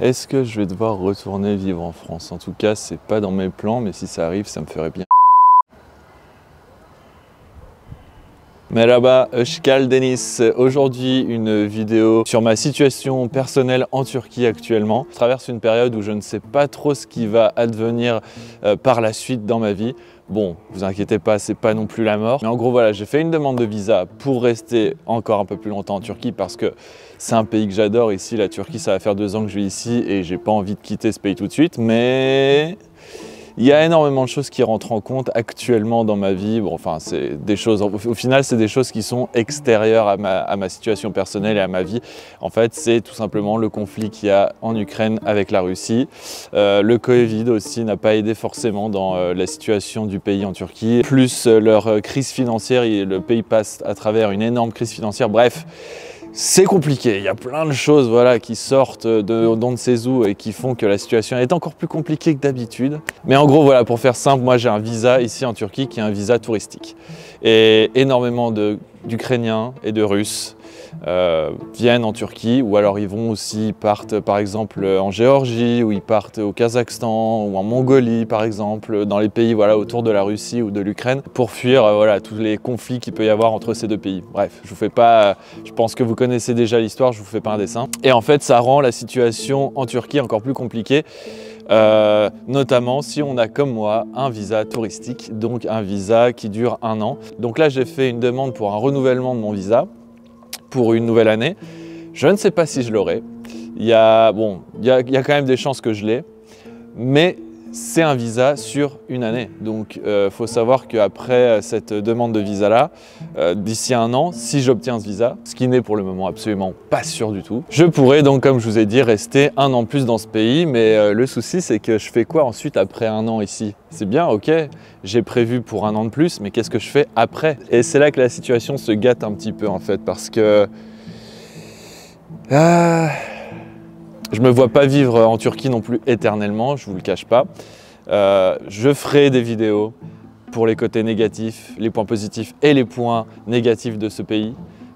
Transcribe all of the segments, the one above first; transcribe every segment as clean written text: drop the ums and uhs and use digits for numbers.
Est-ce que je vais devoir retourner vivre en France? En tout cas, c'est pas dans mes plans, mais si ça arrive, ça me ferait bien. Merhaba, Özkal Deniz. Aujourd'hui, une vidéo sur ma situation personnelle en Turquie actuellement. Je traverse une période où je ne sais pas trop ce qui va advenir par la suite dans ma vie. Bon, vous inquiétez pas, c'est pas non plus la mort. Mais en gros, voilà, j'ai fait une demande de visa pour rester encore un peu plus longtemps en Turquie parce que c'est un pays que j'adore. Ici, la Turquie, ça va faire 2 ans que je vis ici et j'ai pas envie de quitter ce pays tout de suite. Mais il y a énormément de choses qui rentrent en compte actuellement dans ma vie. Bon, enfin, c'est des choses, au final, c'est des choses qui sont extérieures à ma situation personnelle et à ma vie. En fait, c'est tout simplement le conflit qu'il y a en Ukraine avec la Russie. Le Covid aussi n'a pas aidé forcément dans la situation du pays en Turquie. Plus leur crise financière, le pays passe à travers une énorme crise financière. Bref. C'est compliqué, il y a plein de choses voilà, qui sortent d'on ne sait où et qui font que la situation est encore plus compliquée que d'habitude. Mais en gros, voilà, pour faire simple, moi j'ai un visa ici en Turquie qui est un visa touristique. Et énormément d'Ukrainiens et de Russes viennent en Turquie, ou alors ils partent par exemple en Géorgie, ou ils partent au Kazakhstan, ou en Mongolie par exemple, dans les pays voilà, autour de la Russie ou de l'Ukraine, pour fuir voilà, tous les conflits qu'il peut y avoir entre ces deux pays. Bref, je vous fais pas, je pense que vous connaissez déjà l'histoire, je vous fais pas un dessin. Et en fait, ça rend la situation en Turquie encore plus compliquée. Notamment si on a comme moi un visa touristique, donc un visa qui dure 1 an. Donc là j'ai fait une demande pour un renouvellement de mon visa pour une nouvelle année. Je ne sais pas si je l'aurai. Il y a quand même des chances que je l'ai, mais c'est un visa sur une année. Donc faut savoir qu'après cette demande de visa là, d'ici 1 an, si j'obtiens ce visa, ce qui n'est pour le moment absolument pas sûr du tout, je pourrais donc, comme je vous ai dit, rester 1 an de plus dans ce pays. Mais le souci, c'est que je fais quoi ensuite après 1 an ici? C'est bien, ok, j'ai prévu pour 1 an de plus, mais qu'est-ce que je fais après? Et c'est là que la situation se gâte un petit peu en fait, parce que je me vois pas vivre en Turquie non plus éternellement, je vous le cache pas. Je ferai des vidéos pour les côtés négatifs, les points positifs et les points négatifs de ce pays.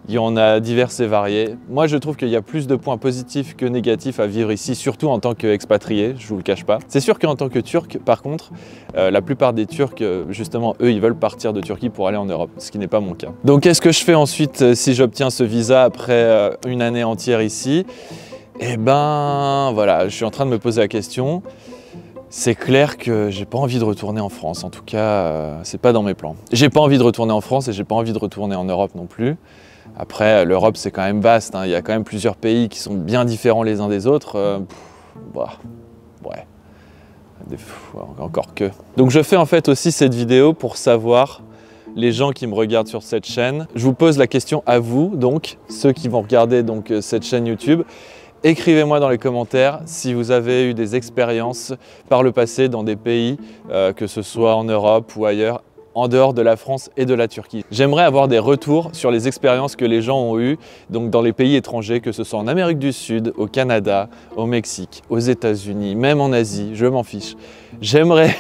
Il y en a divers et variés. Moi, je trouve qu'il y a plus de points positifs que négatifs à vivre ici, surtout en tant qu'expatrié, je vous le cache pas. C'est sûr qu'en tant que Turc, par contre, la plupart des Turcs, justement, eux, ils veulent partir de Turquie pour aller en Europe, ce qui n'est pas mon cas. Donc, qu'est-ce que je fais ensuite si j'obtiens ce visa après une année entière ici? Eh ben, voilà, je suis en train de me poser la question. C'est clair que j'ai pas envie de retourner en France, en tout cas, c'est pas dans mes plans. J'ai pas envie de retourner en France et j'ai pas envie de retourner en Europe non plus. Après, l'Europe, c'est quand même vaste, hein. Il y a quand même plusieurs pays qui sont bien différents les uns des autres. Ouais, encore que. Donc je fais en fait aussi cette vidéo pour savoir, les gens qui me regardent sur cette chaîne, je vous pose la question à vous, donc, ceux qui vont regarder donc, cette chaîne YouTube. Écrivez-moi dans les commentaires si vous avez eu des expériences par le passé dans des pays, que ce soit en Europe ou ailleurs, en dehors de la France et de la Turquie. J'aimerais avoir des retours sur les expériences que les gens ont eues donc dans les pays étrangers, que ce soit en Amérique du Sud, au Canada, au Mexique, aux États-Unis, même en Asie, je m'en fiche. J'aimerais,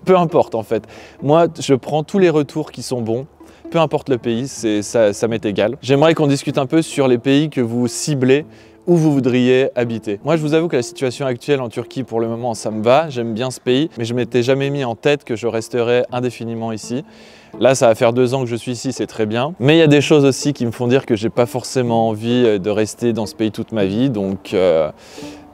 peu importe en fait, moi je prends tous les retours qui sont bons. Peu importe le pays, ça m'est égal. J'aimerais qu'on discute un peu sur les pays que vous ciblez, où vous voudriez habiter. Moi, je vous avoue que la situation actuelle en Turquie, pour le moment, ça me va. J'aime bien ce pays, mais je m'étais jamais mis en tête que je resterais indéfiniment ici. Là, ça va faire 2 ans que je suis ici, c'est très bien. Mais il y a des choses aussi qui me font dire que j'ai pas forcément envie de rester dans ce pays toute ma vie. Donc,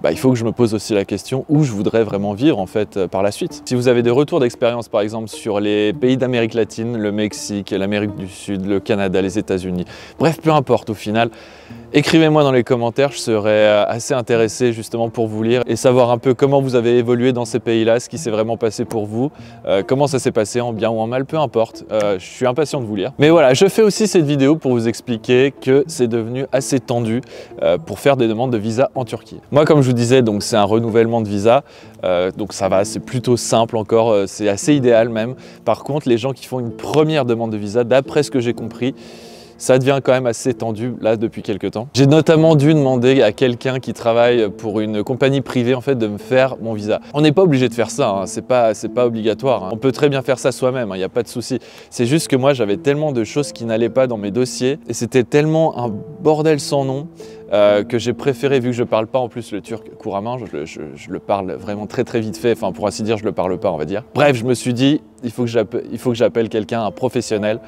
il faut que je me pose aussi la question où je voudrais vraiment vivre en fait par la suite. Si vous avez des retours d'expérience par exemple sur les pays d'Amérique latine, le Mexique, l'Amérique du Sud, le Canada, les États-Unis, bref, peu importe au final, écrivez-moi dans les commentaires, je serais assez intéressé justement pour vous lire et savoir un peu comment vous avez évolué dans ces pays-là, ce qui s'est vraiment passé pour vous, comment ça s'est passé en bien ou en mal, peu importe, je suis impatient de vous lire. Mais voilà, je fais aussi cette vidéo pour vous expliquer que c'est devenu assez tendu pour faire des demandes de visa en Turquie. Moi, comme je vous disais, donc c'est un renouvellement de visa, donc ça va, c'est plutôt simple encore, c'est assez idéal même. Par contre, les gens qui font une première demande de visa, d'après ce que j'ai compris, ça devient quand même assez tendu là depuis quelques temps. J'ai notamment dû demander à quelqu'un qui travaille pour une compagnie privée en fait de me faire mon visa. On n'est pas obligé de faire ça, hein. C'est pas obligatoire, hein. On peut très bien faire ça soi-même, il n'y a pas de souci. C'est juste que moi j'avais tellement de choses qui n'allaient pas dans mes dossiers et c'était tellement un bordel sans nom que j'ai préféré, vu que je parle pas en plus le turc couramment, je le parle vraiment très vite fait, enfin pour ainsi dire je le parle pas on va dire. Bref, je me suis dit il faut que j'appelle quelqu'un, un professionnel,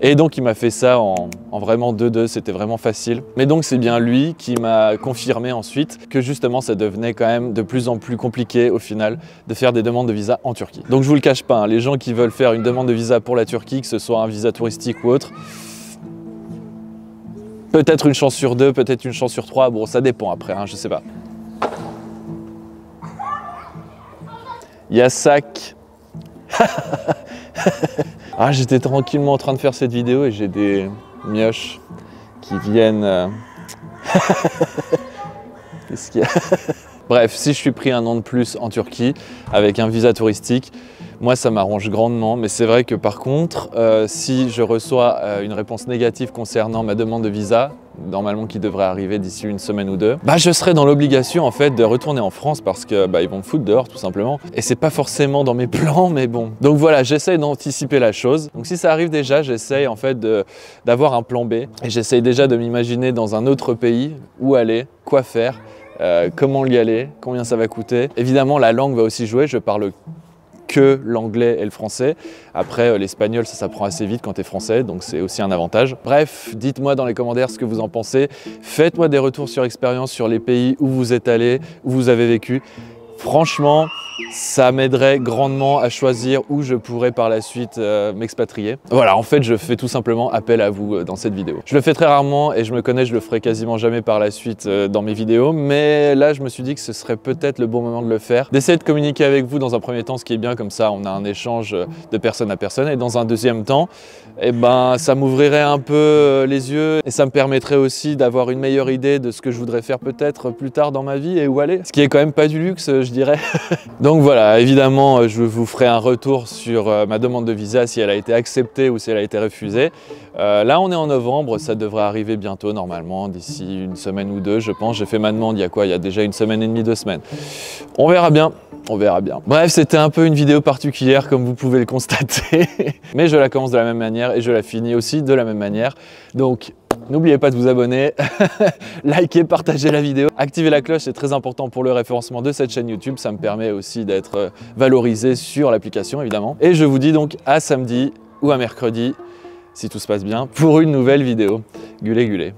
et donc il m'a fait ça en vraiment 2-2, c'était vraiment facile. Mais donc c'est bien lui qui m'a confirmé ensuite que justement ça devenait quand même de plus en plus compliqué au final de faire des demandes de visa en Turquie. Donc je vous le cache pas, hein, les gens qui veulent faire une demande de visa pour la Turquie, que ce soit un visa touristique ou autre, peut-être une chance sur 2, peut-être une chance sur 3, bon ça dépend après, hein, je sais pas. Yasak. Ah, j'étais tranquillement en train de faire cette vidéo et j'ai des mioches qui viennent... Qu'est-ce qu'il y a? Bref, si je suis pris un an de plus en Turquie avec un visa touristique, moi ça m'arrange grandement, mais c'est vrai que par contre, si je reçois une réponse négative concernant ma demande de visa, normalement qui devrait arriver d'ici une semaine ou 2, bah je serai dans l'obligation en fait de retourner en France parce que bah, ils vont me foutre dehors tout simplement. Et c'est pas forcément dans mes plans, mais bon. Donc voilà, j'essaye d'anticiper la chose. Donc si ça arrive déjà, j'essaye en fait d'avoir un plan B. Et j'essaye déjà de m'imaginer dans un autre pays, où aller, quoi faire, comment y aller, combien ça va coûter. Évidemment, la langue va aussi jouer, je parle que l'anglais et le français. Après, l'espagnol, ça s'apprend assez vite quand tu es français, donc c'est aussi un avantage. Bref, dites-moi dans les commentaires ce que vous en pensez. Faites-moi des retours sur expérience sur les pays où vous êtes allés, où vous avez vécu. Franchement, ça m'aiderait grandement à choisir où je pourrais par la suite m'expatrier. Voilà, en fait, je fais tout simplement appel à vous dans cette vidéo. Je le fais très rarement et je me connais, je le ferai quasiment jamais par la suite dans mes vidéos, mais là, je me suis dit que ce serait peut-être le bon moment de le faire. D'essayer de communiquer avec vous dans un premier temps, ce qui est bien, comme ça, on a un échange de personne à personne, et dans un deuxième temps, eh ben, ça m'ouvrirait un peu les yeux et ça me permettrait aussi d'avoir une meilleure idée de ce que je voudrais faire peut-être plus tard dans ma vie et où aller. Ce qui est quand même pas du luxe, je dirais. Donc voilà, évidemment, je vous ferai un retour sur ma demande de visa, si elle a été acceptée ou si elle a été refusée. Là, on est en novembre, ça devrait arriver bientôt, normalement, d'ici une semaine ou 2, je pense. J'ai fait ma demande il y a quoi? Il y a déjà une semaine et demie, 2 semaines. On verra bien. On verra bien. Bref, c'était un peu une vidéo particulière, comme vous pouvez le constater. Mais je la commence de la même manière et je la finis aussi de la même manière. Donc, n'oubliez pas de vous abonner, likez, partagez la vidéo, activez la cloche, c'est très important pour le référencement de cette chaîne YouTube. Ça me permet aussi d'être valorisé sur l'application, évidemment. Et je vous dis donc à samedi ou à mercredi, si tout se passe bien, pour une nouvelle vidéo. Gulé, gulé.